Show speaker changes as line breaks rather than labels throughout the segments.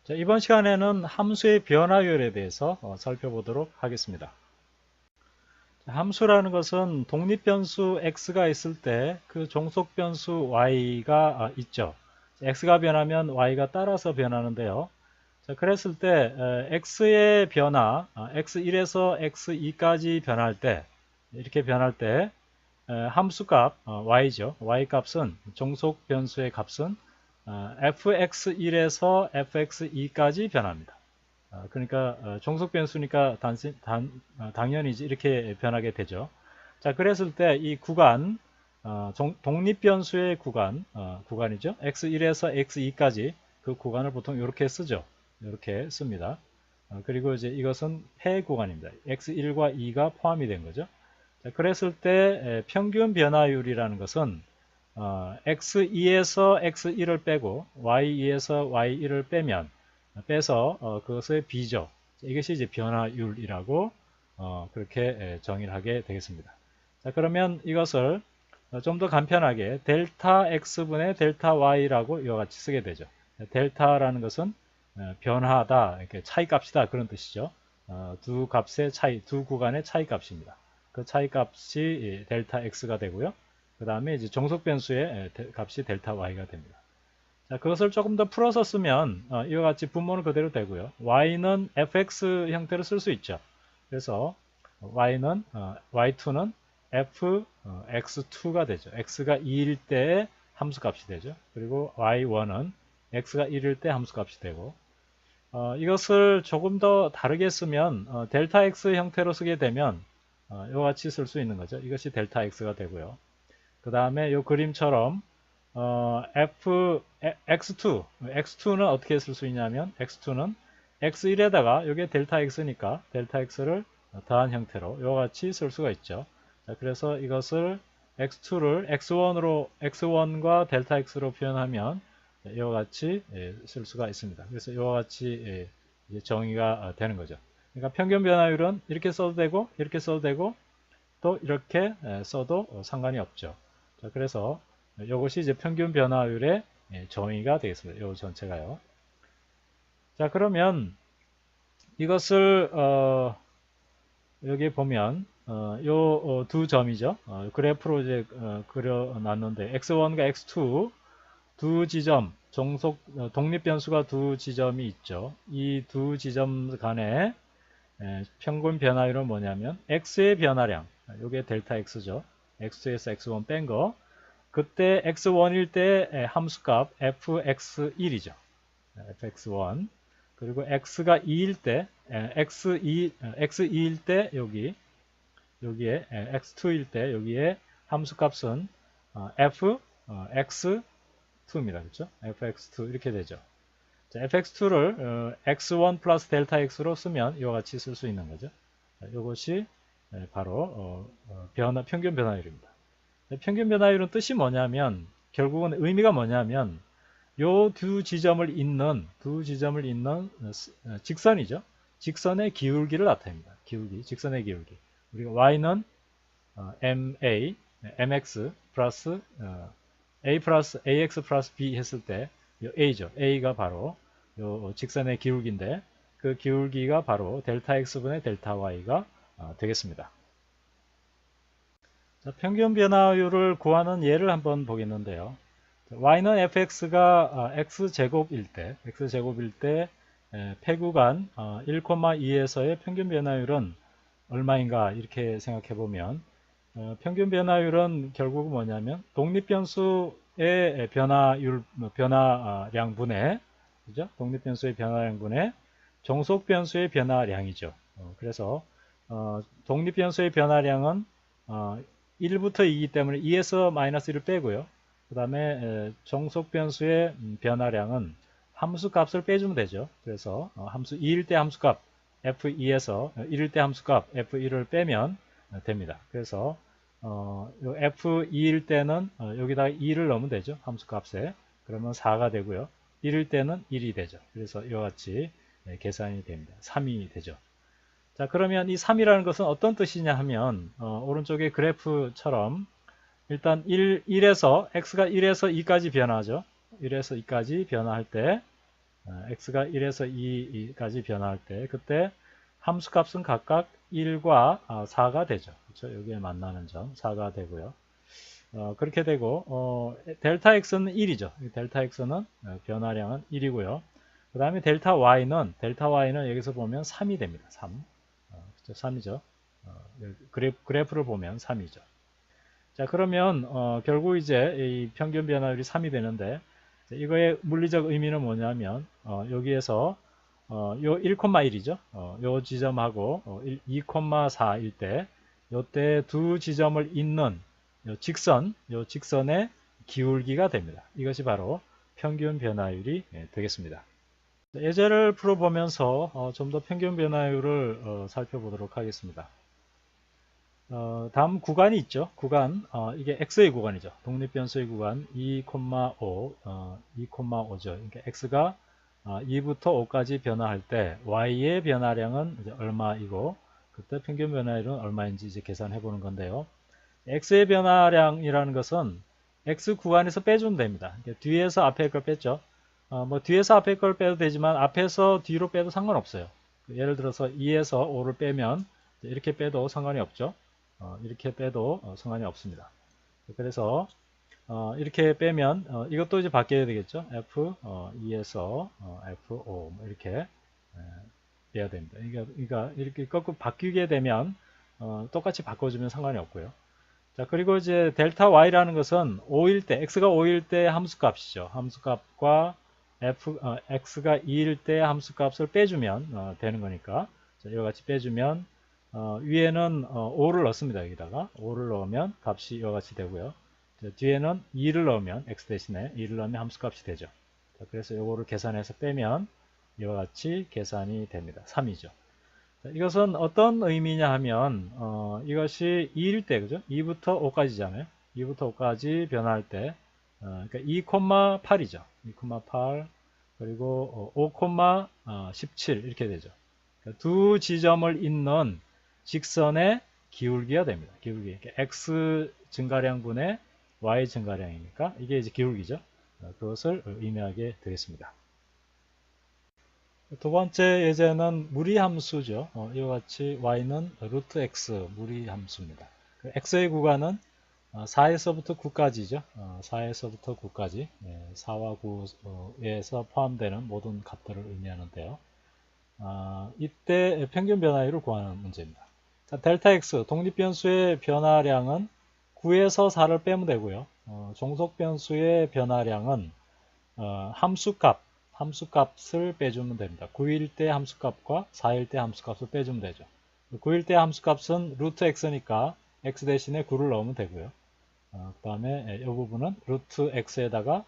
자, 이번 시간에는 함수의 변화율에 대해서 살펴보도록 하겠습니다. 자, 함수라는 것은 독립변수 x가 있을 때 그 종속변수 y가 있죠. x가 변하면 y가 따라서 변하는데요. 자, 그랬을 때 x의 변화, x1에서 x2까지 변할 때, 이렇게 변할 때 함수값 y죠. y 값은 종속변수의 값은 fx1에서 fx2까지 변합니다. 그러니까 종속 변수니까 당연히 이렇게 변하게 되죠. 자, 그랬을 때 이 구간, 독립 변수의 구간이죠. x1에서 x2까지 그 구간을 보통 이렇게 쓰죠. 이렇게 씁니다. 그리고 이제 이것은 폐 구간입니다. x1과 2가 포함이 된 거죠. 자, 그랬을 때 평균 변화율이라는 것은 x2에서 x1을 빼고 y2에서 y1을 빼서 그것의 비죠. 이것이 이제 변화율이라고 그렇게 정의를 하게 되겠습니다. 자, 그러면 이것을 좀 더 간편하게 델타 x분의 델타 y라고 이와 같이 쓰게 되죠. 델타라는 것은 변화하다, 이렇게 차이값이다 그런 뜻이죠. 두 값의 차이, 두 구간의 차이값입니다. 그 차이값이 델타 x가 되고요. 그 다음에 이제 종속 변수의 값이 델타 y가 됩니다. 자, 그것을 조금 더 풀어서 쓰면 이와 같이 분모는 그대로 되고요. y는 fx 형태로 쓸 수 있죠. 그래서 y2는 fx2가 되죠. x가 2일 때 함수값이 되죠. 그리고 y1은 x가 1일 때 함수값이 되고 이것을 조금 더 다르게 쓰면 델타 x 형태로 쓰게 되면 이와 같이 쓸 수 있는 거죠. 이것이 델타 x가 되고요. 그 다음에 이 그림처럼 x2는 어떻게 쓸 수 있냐면 x2는 x1에다가 이게 델타 x니까 델타 x를 더한 형태로 이와 같이 쓸 수가 있죠. 자, 그래서 이것을 x2를 x1과 델타 x로 표현하면 이와 같이 쓸 수가 있습니다. 그래서 이와 같이 정의가 되는 거죠. 그러니까 평균 변화율은 이렇게 써도 되고 이렇게 써도 되고 또 이렇게 써도 상관이 없죠. 자, 그래서 이것이 이제 평균 변화율의 정의가 되겠습니다. 이 전체가요. 자, 그러면 이것을 여기 보면 요 두 점이죠. 그래프로 이제 그려놨는데 x1과 x2 두 지점 독립 변수가 두 지점이 있죠. 이 두 지점 간의 평균 변화율은 뭐냐면 x의 변화량, 이게 델타 x죠. x2에서 x1 뺀 거. 그때 x1일 때 함수값 fx1이죠. fx1. 그리고 x가 2일 때 x2일 때 여기에 x2일 때 여기에 함수값은 fx2입니다. 그렇죠? fx2 이렇게 되죠. 자, fx2를 x1 플러스 델타 x로 쓰면 이와 같이 쓸 수 있는 거죠. 이것이 바로 평균 변화율입니다. 평균 변화율은 뜻이 뭐냐면 결국은 의미가 뭐냐면 요 두 지점을 잇는 직선이죠. 직선의 기울기를 나타냅니다. 직선의 기울기. 우리가 y는 mx 플러스 a 플러스 ax 플러스 b 했을 때 a죠. a가 바로 요 직선의 기울기인데 그 기울기가 바로 델타 x분의 델타 y가 되겠습니다. 자, 평균 변화율을 구하는 예를 한번 보겠는데요. y는 fx가 x제곱일 때 폐구간 1,2에서의 평균 변화율은 얼마인가 이렇게 생각해 보면 평균 변화율은 결국 뭐냐면 독립변수의 변화량분의 그죠? 독립변수의 변화량분의 종속변수의 변화량이죠. 그래서 독립변수의 변화량은 1부터 2이기 때문에 2에서 마이너스 1을 빼고요. 그 다음에 종속변수의 변화량은 함수값을 빼주면 되죠. 그래서 함수 2일 때 함수값 f2에서 1일 때 함수값 f1을 빼면 됩니다. 그래서 f2일 때는 여기다가 2를 넣으면 되죠. 함수값에. 그러면 4가 되고요. 1일 때는 1이 되죠. 그래서 이와 같이 계산이 됩니다. 3이 되죠. 자, 그러면 이 3이라는 것은 어떤 뜻이냐 하면 오른쪽의 그래프처럼 일단 x가 1에서 2까지 변하죠. 1에서 2까지 변화할 때 x가 1에서 2까지 변화할 때 그때 함수값은 각각 1과 4가 되죠. 그렇죠? 여기에 만나는 점 4가 되고요. 그렇게 되고 델타 x는 1이죠. 델타 x는 변화량은 1이고요. 그 다음에 델타 y는 여기서 보면 3이 됩니다. 3. 그렇죠? 3이죠. 그래프를 보면 3이죠. 자, 그러면 결국 이제 이 평균 변화율이 3이 되는데 이거의 물리적 의미는 뭐냐면 여기에서 요 1,1이죠. 요 지점하고 2,4일 때 요때 두 지점을 잇는 요 직선의 기울기가 됩니다. 이것이 바로 평균 변화율이 되겠습니다. 예제를 풀어보면서 좀 더 평균 변화율을 살펴보도록 하겠습니다. 다음 구간이 있죠. 구간, 이게 x의 구간이죠. 독립변수의 구간 2,5, 2,5죠. 그러니까 x가 2부터 5까지 변화할 때 y의 변화량은 이제 얼마이고 그때 평균 변화율은 얼마인지 이제 계산해 보는 건데요. x의 변화량이라는 것은 x 구간에서 빼주면 됩니다. 그러니까 뒤에서 앞에 걸 뺐죠. 뭐 뒤에서 앞에 걸 빼도 되지만 앞에서 뒤로 빼도 상관없어요. 예를 들어서 2에서 5를 빼면 이렇게 빼도 상관이 없죠. 이렇게 빼도 상관이 없습니다. 그래서 이렇게 빼면 이것도 이제 바뀌어야 되겠죠. F2에서 F5 뭐 이렇게 빼야 됩니다. 그러니까 이렇게 거꾸로 바뀌게 되면 똑같이 바꿔주면 상관이 없고요. 자, 그리고 이제 델타 y라는 것은 5일 때, x가 5일 때 함수값이죠. 함수값과 x가 2일 때 함수값을 빼주면 되는 거니까. 자, 이와 같이 빼주면 위에는 5를 넣습니다. 여기다가 5를 넣으면 값이 이와 같이 되고요. 자, 뒤에는 2를 넣으면 x 대신에 2를 넣으면 함수값이 되죠. 자, 그래서 이거를 계산해서 빼면 이와 같이 계산이 됩니다. 3이죠. 자, 이것은 어떤 의미냐 하면 이것이 2일 때 그죠? 2부터 5까지잖아요. 2부터 5까지 변화할 때 그러니까 2,8이죠. 2,8 그리고 5,17 이렇게 되죠. 그러니까 두 지점을 잇는 직선의 기울기가 됩니다. 기울기. 그러니까 x 증가량분의 y 증가량이니까 이게 이제 기울기죠. 그것을 의미하게 되겠습니다. 두 번째 예제는 무리함수죠. 이와 같이 y는 루트 x 무리함수입니다. x의 구간은 4에서부터 9까지죠. 4에서부터 9까지 4와 9에서 포함되는 모든 값들을 의미하는데요. 이때 평균 변화율을 구하는 문제입니다. 자, 델타 x 독립변수의 변화량은 9에서 4를 빼면 되고요. 종속변수의 변화량은 함수값을 빼주면 됩니다. 9일 때 함수값과 4일 때 함수값을 빼주면 되죠. 9일 때 함수값은 루트 x니까 x 대신에 9를 넣으면 되고요. 그 다음에 이 부분은 루트 x에다가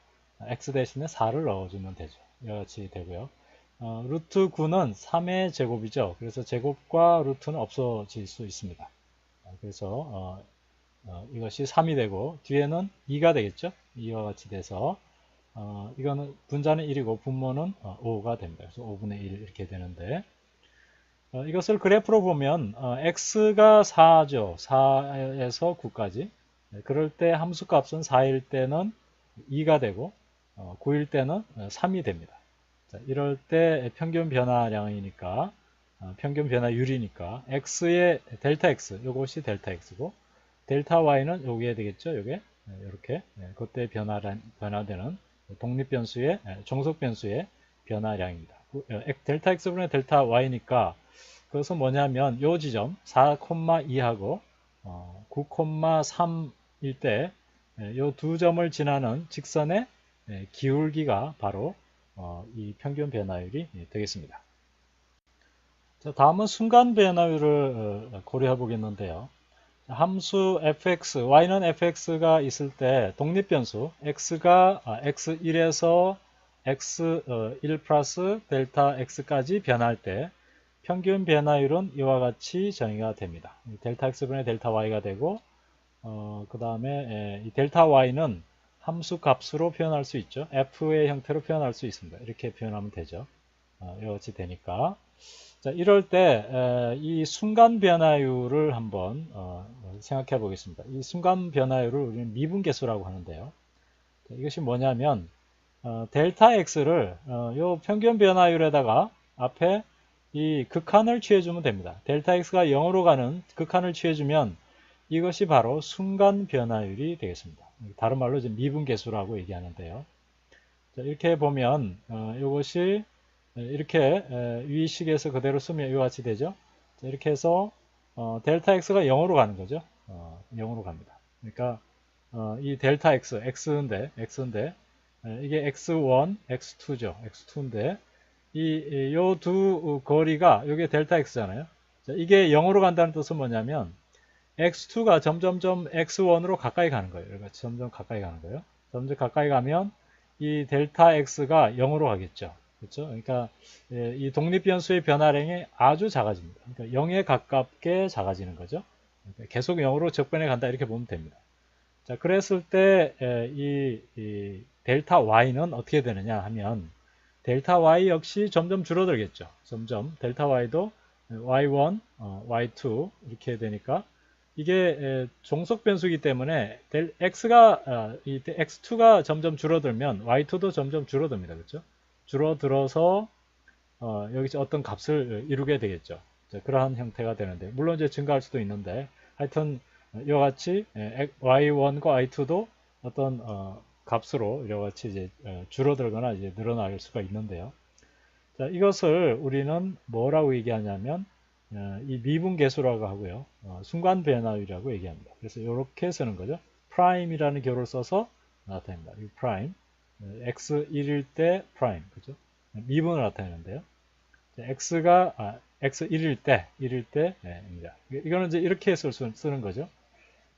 x 대신에 4를 넣어주면 되죠. 이와 같이 되고요. 루트 9는 3의 제곱이죠. 그래서 제곱과 루트는 없어질 수 있습니다. 그래서 이것이 3이 되고 뒤에는 2가 되겠죠. 2와 같이 돼서 이거는 분자는 1이고 분모는 5가 됩니다. 그래서 5분의 1 이렇게 되는데 이것을 그래프로 보면 x가 4죠. 4에서 9까지. 그럴 때 함수값은 4일 때는 2가 되고 9일 때는 3이 됩니다. 자, 이럴 때 평균 변화량이니까 평균 변화율이니까 x의 델타 x 이것이 델타 x고 델타 y는 여기에 되겠죠. 요게 이렇게 그때 변화되는 독립변수의 종속변수의 변화량입니다. 델타 x분의 델타 y니까 그것은 뭐냐면 요 지점 4,2하고 9,3일 때 요 두 점을 지나는 직선의 기울기가 바로 이 평균 변화율이 되겠습니다. 자, 다음은 순간 변화율을 고려해 보겠는데요. 함수 fx, y는 fx가 있을 때 독립변수 x가 x1에서 x1 플러스 델타 x까지 변할 때 평균 변화율은 이와 같이 정의가 됩니다. 델타 x분의 델타 y가 되고 그 다음에 이 델타 y는 함수 값으로 표현할 수 있죠. f의 형태로 표현할 수 있습니다. 이렇게 표현하면 되죠. 이와 같이 되니까 자, 이럴 때 이 순간 변화율을 한번 생각해 보겠습니다. 이 순간 변화율을 우리는 미분계수라고 하는데요. 이것이 뭐냐면 델타 x를 요 평균 변화율에다가 앞에 이 극한을 취해주면 됩니다. 델타 x가 0으로 가는 극한을 취해주면 이것이 바로 순간 변화율이 되겠습니다. 다른 말로 이제 미분계수라고 얘기하는데요. 자, 이렇게 보면 이것이 이렇게 위식에서 그대로 쓰면 이와 같이 되죠. 자, 이렇게 해서 델타 x가 0으로 가는 거죠. 0으로 갑니다. 그러니까 이 델타 x인데 이게 x1, x2죠. x2인데 요 두 거리가 이게 델타 x잖아요. 자, 이게 0으로 간다는 뜻은 뭐냐면 x2가 점점점 x1으로 가까이 가는 거예요. 그러니까 점점 가까이 가는 거예요. 점점 가까이 가면 이 델타 x가 0으로 가겠죠. 그렇죠? 그러니까 이 독립변수의 변화량이 아주 작아집니다. 그러니까 0에 가깝게 작아지는 거죠. 그러니까 계속 0으로 적변해 간다 이렇게 보면 됩니다. 자, 그랬을 때 이 델타 y는 어떻게 되느냐 하면 델타 y 역시 점점 줄어들겠죠. 점점 델타 y도 y1, y2 이렇게 되니까 이게 종속 변수이기 때문에 이 x2가 점점 줄어들면 y2도 점점 줄어듭니다. 그렇죠? 줄어들어서 여기 어떤 값을 이루게 되겠죠. 자, 그러한 형태가 되는데 물론 이제 증가할 수도 있는데 하여튼 이와 같이 y1과 y2도 어떤 값으로 이와 같이 이제 줄어들거나 이제 늘어날 수가 있는데요. 자, 이것을 우리는 뭐라고 얘기하냐면 이 미분계수라고 하고요. 순간 변화율이라고 얘기합니다. 그래서 이렇게 쓰는 거죠. 프라임이라는 교를 써서 나타냅니다. 이 프라임 x1일 때 프라임 그죠? 미분을 나타내는데요. x1일 때입니다. 이거는 이제 이렇게 쓰는 거죠.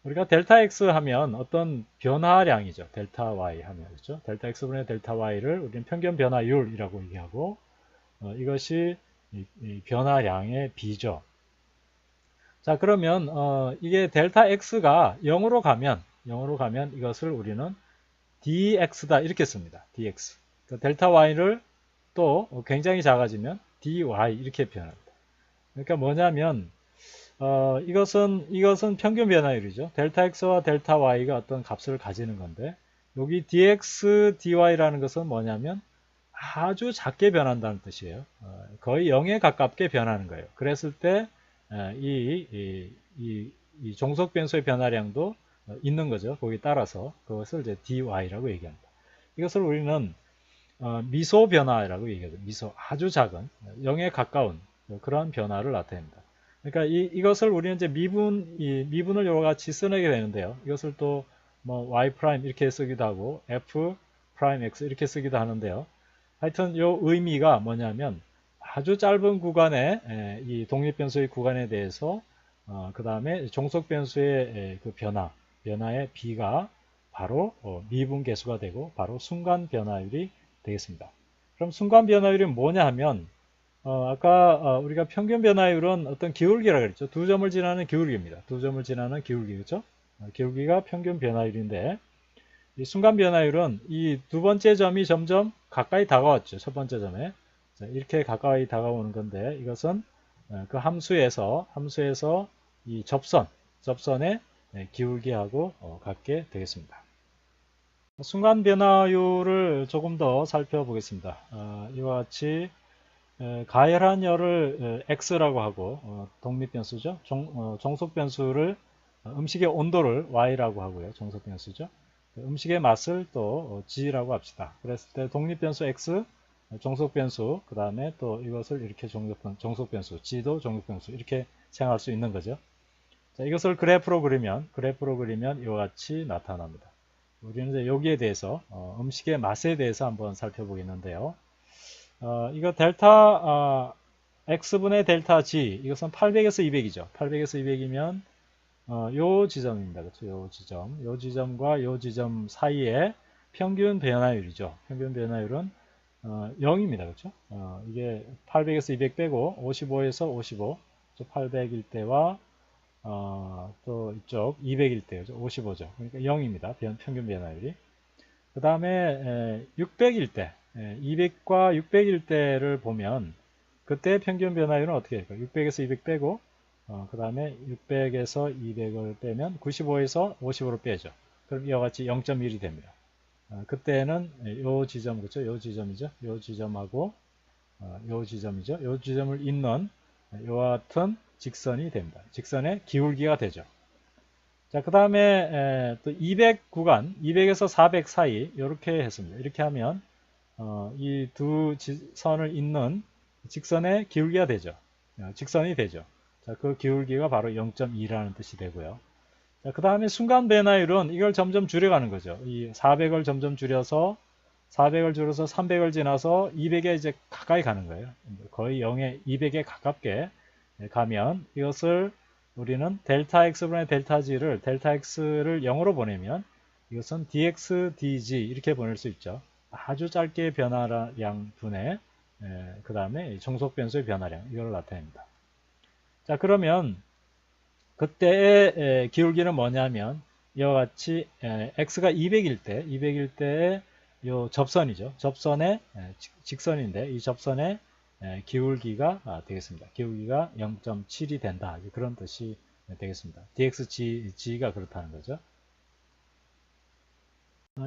우리가 델타 x 하면 어떤 변화량이죠. 델타 y 하면 그렇죠. 델타 x분의 델타 y를 우리는 평균 변화율이라고 얘기하고 이것이 이 변화량의 비죠. 자, 그러면 이게 델타 x가 0으로 가면 이것을 우리는 dx다 이렇게 씁니다. dx. 그러니까 델타 y를 또 굉장히 작아지면 dy 이렇게 표현합니다. 그러니까 뭐냐면 이것은 평균 변화율이죠. 델타 x와 델타 y가 어떤 값을 가지는 건데 여기 dx, dy라는 것은 뭐냐면 아주 작게 변한다는 뜻이에요. 거의 0에 가깝게 변하는 거예요. 그랬을 때 이 종속 변수의 변화량도 있는 거죠. 거기에 따라서 그것을 이제 dy라고 얘기합니다. 이것을 우리는 미소 변화라고 얘기하죠. 미소 아주 작은 0에 가까운 그런 변화를 나타냅니다. 그러니까 이것을 우리는 이제 미분을 여러 같이 쓰게 되는데요. 이것을 또 뭐 y 프라임 이렇게 쓰기도 하고 f 프라임 x 이렇게 쓰기도 하는데요. 하여튼 요 의미가 뭐냐면 아주 짧은 구간에 이 독립변수의 구간에 대해서 그 다음에 종속변수의 그 변화의 비가 바로 미분계수가 되고 바로 순간 변화율이 되겠습니다. 그럼 순간 변화율이 뭐냐 하면 아까 우리가 평균 변화율은 어떤 기울기라고 그랬죠. 두 점을 지나는 기울기입니다. 두 점을 지나는 기울기 그렇죠? 기울기가 평균 변화율인데 이 순간 변화율은 이 두 번째 점이 점점 가까이 다가왔죠. 첫 번째 점에. 자, 이렇게 가까이 다가오는 건데 이것은 그 함수에서 이 접선의 기울기하고 같게 되겠습니다. 순간 변화율을 조금 더 살펴보겠습니다. 이와 같이 가열한 열을 x라고 하고 독립변수죠. 종속변수를 음식의 온도를 y라고 하고요. 종속변수죠. 음식의 맛을 또 g라고 합시다. 그랬을 때 독립변수 x, 종속변수, 그 다음에 또 이것을 이렇게 종속변수, g도 종속변수 이렇게 생각할 수 있는 거죠. 자, 이것을 그래프로 그리면 이와 같이 나타납니다. 우리는 이제 여기에 대해서 음식의 맛에 대해서 한번 살펴보겠는데요. 이거 델타 x분의 델타 g 이것은 800에서 200이죠. 800에서 200이면 요 지점입니다. 그렇죠? 요 지점과 요 지점 사이에 평균 변화율이죠. 평균 변화율은 0입니다. 그렇죠? 이게 800에서 200 빼고 55에서 55, 800일 때와 또 이쪽 200일 때 55죠. 그러니까 0입니다. 평균 변화율이. 그 다음에 600일 때 200과 600일 때를 보면 그때 평균 변화율은 어떻게 될까요? 600에서 200 빼고 그 다음에 600에서 200을 빼면 95에서 55를 빼죠. 그럼 이와 같이 0.1이 됩니다. 그때는 요 지점, 그렇죠? 요 지점이죠. 요 지점하고 요 지점이죠. 요 지점을 잇는 요와 같은 직선이 됩니다. 직선의 기울기가 되죠. 자, 그 다음에 또 200 구간, 200에서 400 사이 이렇게 했습니다. 이렇게 하면 이 두 선을 잇는 직선의 기울기가 되죠. 직선이 되죠. 자, 그 기울기가 바로 0.2라는 뜻이 되고요. 자, 그 다음에 순간 변화율은 이걸 점점 줄여가는 거죠. 이 400을 점점 줄여서 400을 줄여서 300을 지나서 200에 이제 가까이 가는 거예요. 거의 0에 200에 가깝게 가면 이것을 우리는 델타 x분의 델타 g를 델타 x를 0으로 보내면 이것은 dx dg 이렇게 보낼 수 있죠. 아주 짧게 변화량 분의 그 다음에 정속 변수의 변화량 이걸 나타냅니다. 자, 그러면 그때의 기울기는 뭐냐면 이와 같이 x가 200일 때의 요 접선이죠. 접선의 직선인데 이 접선의 기울기가 되겠습니다. 기울기가 0.7이 된다. 그런 뜻이 되겠습니다. dxg가 그렇다는 거죠.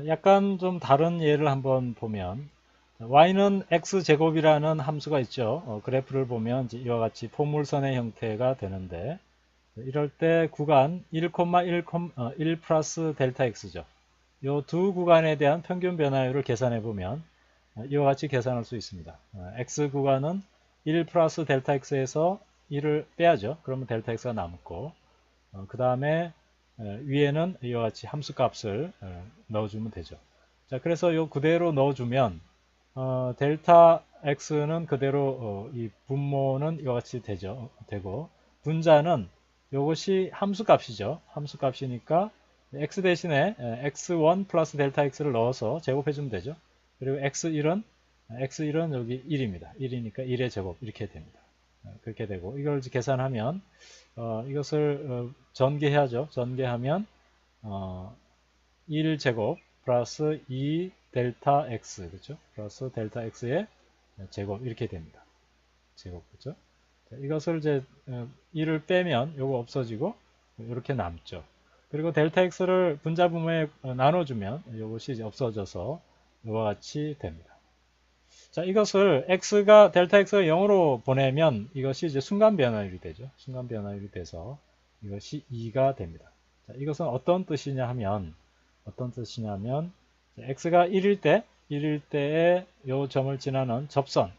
약간 좀 다른 예를 한번 보면 y는 x제곱이라는 함수가 있죠. 그래프를 보면 이와 같이 포물선의 형태가 되는데 이럴 때 구간 1, 플러스 델타 x죠. 이 두 구간에 대한 평균 변화율을 계산해 보면 이와 같이 계산할 수 있습니다. x 구간은 1 플러스 델타 x에서 1을 빼야죠. 그러면 델타 x가 남고 그 다음에 위에는 이와 같이 함수값을 넣어주면 되죠. 자, 그래서 이 그대로 넣어주면 델타 x는 그대로 이 분모는 이와 같이 되고 분자는 이것이 함수값이죠. 함수값이니까 x 대신에 x1 플러스 델타 x를 넣어서 제곱해주면 되죠. 그리고 x1은 여기 1입니다. 1이니까 1의 제곱 이렇게 됩니다. 그렇게 되고 이걸 계산하면 이것을 전개해야죠. 전개하면 1제곱 플러스 2 델타 x 그렇죠? 플러스 델타 x의 제곱 이렇게 됩니다. 제곱 그렇죠? 자, 이것을 이제 1을 빼면 요거 없어지고 이렇게 남죠. 그리고 델타 x를 분자 분모에 나눠주면 이것이 이제 없어져서 이와 같이 됩니다. 자, 이것을 델타 x가 0으로 보내면 이것이 이제 순간 변화율이 되죠. 순간 변화율이 돼서 이것이 2가 됩니다. 자, 이것은 어떤 뜻이냐면 x가 1일 때에 요 점을 지나는 접선,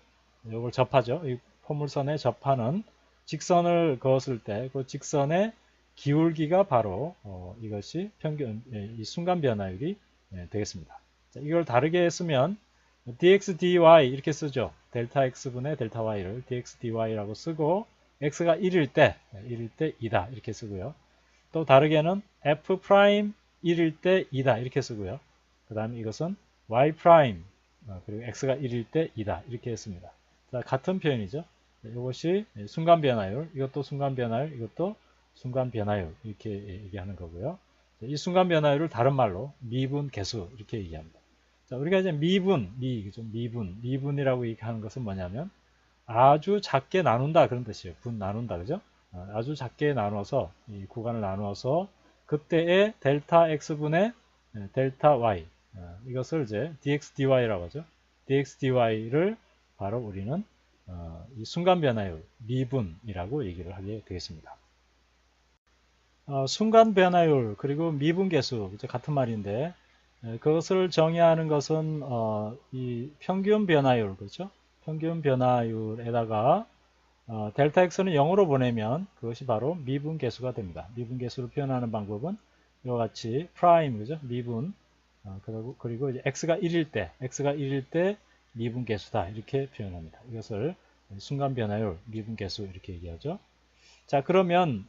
요걸 접하죠. 이 포물선에 접하는 직선을 그었을 때 그 직선의 기울기가 바로 이것이 평균 이 순간 변화율이 되겠습니다. 자, 이걸 다르게 쓰면 dx dy 이렇게 쓰죠. 델타 x분의 델타 y를 dx dy라고 쓰고 x가 1일 때 2다 이렇게 쓰고요. 또 다르게는 f 프라임 1일 때 2다 이렇게 쓰고요. 그 다음에 이것은 y 프라임 그리고 x가 1일 때 2다 이렇게 했습니다. 자, 같은 표현이죠. 이것이 순간 변화율, 이것도 순간 변화율, 이것도 순간 변화율 이렇게 얘기하는 거고요. 이 순간 변화율을 다른 말로 미분 계수 이렇게 얘기합니다. 자, 우리가 이제 미분이라고 얘기하는 것은 뭐냐면 아주 작게 나눈다 그런 뜻이에요. 분 나눈다 그죠? 아주 작게 나눠서 이 구간을 나누어서 그때의 델타 x분의 델타 y 이것을 이제 dx dy라고 하죠. dx dy를 바로 우리는 이 순간 변화율 미분이라고 얘기를 하게 되겠습니다. 순간 변화율 그리고 미분 계수 같은 말인데 그것을 정의하는 것은 이 평균 변화율 그렇죠? 평균 변화율에다가 델타 x는 0으로 보내면 그것이 바로 미분 계수가 됩니다. 미분 계수를 표현하는 방법은 이와 같이 프라임 그죠? 미분 그리고 이제 x가 1일 때 미분 계수다 이렇게 표현합니다. 이것을 순간 변화율 미분 계수 이렇게 얘기하죠. 자, 그러면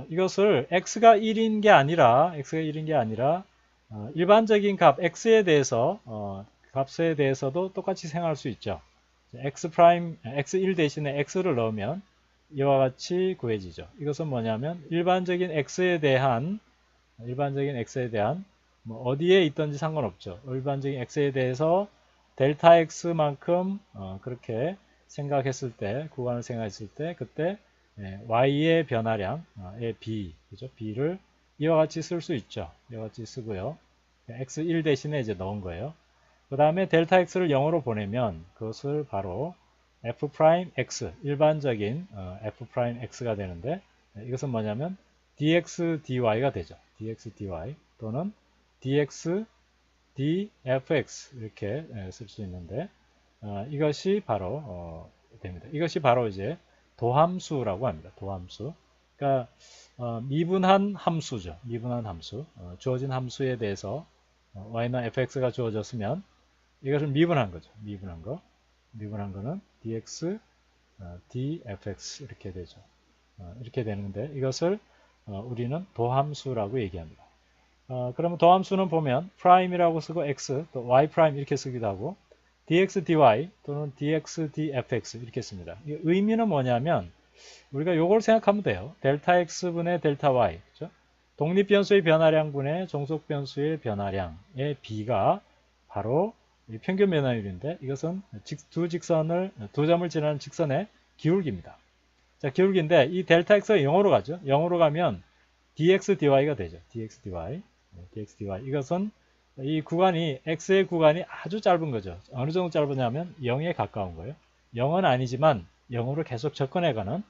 이것을 x가 1인 게 아니라 일반적인 값 x에 대해서 값에 대해서도 똑같이 생각할 수 있죠. x1 대신에 x를 넣으면 이와 같이 구해지죠. 이것은 뭐냐면 일반적인 x에 대한 뭐 어디에 있든지 상관없죠. 일반적인 x에 대해서 델타 x만큼 그렇게 생각했을 때 구간을 생각했을 때 그때 y의 변화량의 b 그죠? b를 이와 같이 쓸 수 있죠. 이와 같이 쓰고요. x1 대신에 이제 넣은 거예요. 그 다음에 델타 x를 0으로 보내면 그것을 바로 f'x, 일반적인 f'x가 되는데, 이것은 뭐냐면 dx dy가 되죠. dx dy 또는 dx dfx 이렇게 쓸 수 있는데, 이것이 바로 됩니다. 이것이 바로 이제 도함수라고 합니다. 도함수. 그러니까 미분한 함수죠. 미분한 함수. 주어진 함수에 대해서 y나 fx가 주어졌으면 이것을 미분한 거죠. 미분한 거. 미분한 거는 dx dfx 이렇게 되죠. 이렇게 되는데 이것을 우리는 도함수라고 얘기합니다. 그러면 도함수는 보면 프라임이라고 쓰고 x 또 y 프라임 이렇게 쓰기도 하고 dx dy 또는 dx dfx 이렇게 씁니다. 의미는 뭐냐면 우리가 요걸 생각하면 돼요. 델타 x분의 델타 y, 그렇죠? 독립변수의 변화량분의 종속변수의 변화량의 b가 바로 평균 변화율인데, 이것은 두 점을 지나는 직선의 기울기입니다. 자, 기울기인데 이 델타 x가 0으로 가죠. 0으로 가면 dx dy가 되죠. dx dy, dx dy. 이것은 이 구간이 x의 구간이 아주 짧은 거죠. 어느 정도 짧으냐면 0에 가까운 거예요. 0은 아니지만 0으로 계속 접근해가는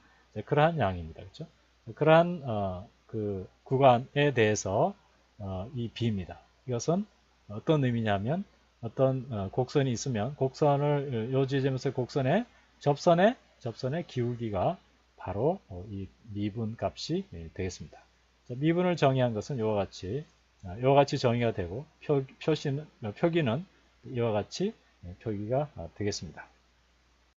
그러한 양입니다. 그렇죠? 그러한 그 구간에 대해서 이 b입니다. 이것은 어떤 의미냐면 어떤 곡선이 있으면 곡선을 요 지점에서 곡선의 접선의 기울기가 바로 이 미분 값이 되겠습니다. 자, 미분을 정의한 것은 이와 같이 정의가 되고 표기는 이와 같이 표기가 되겠습니다.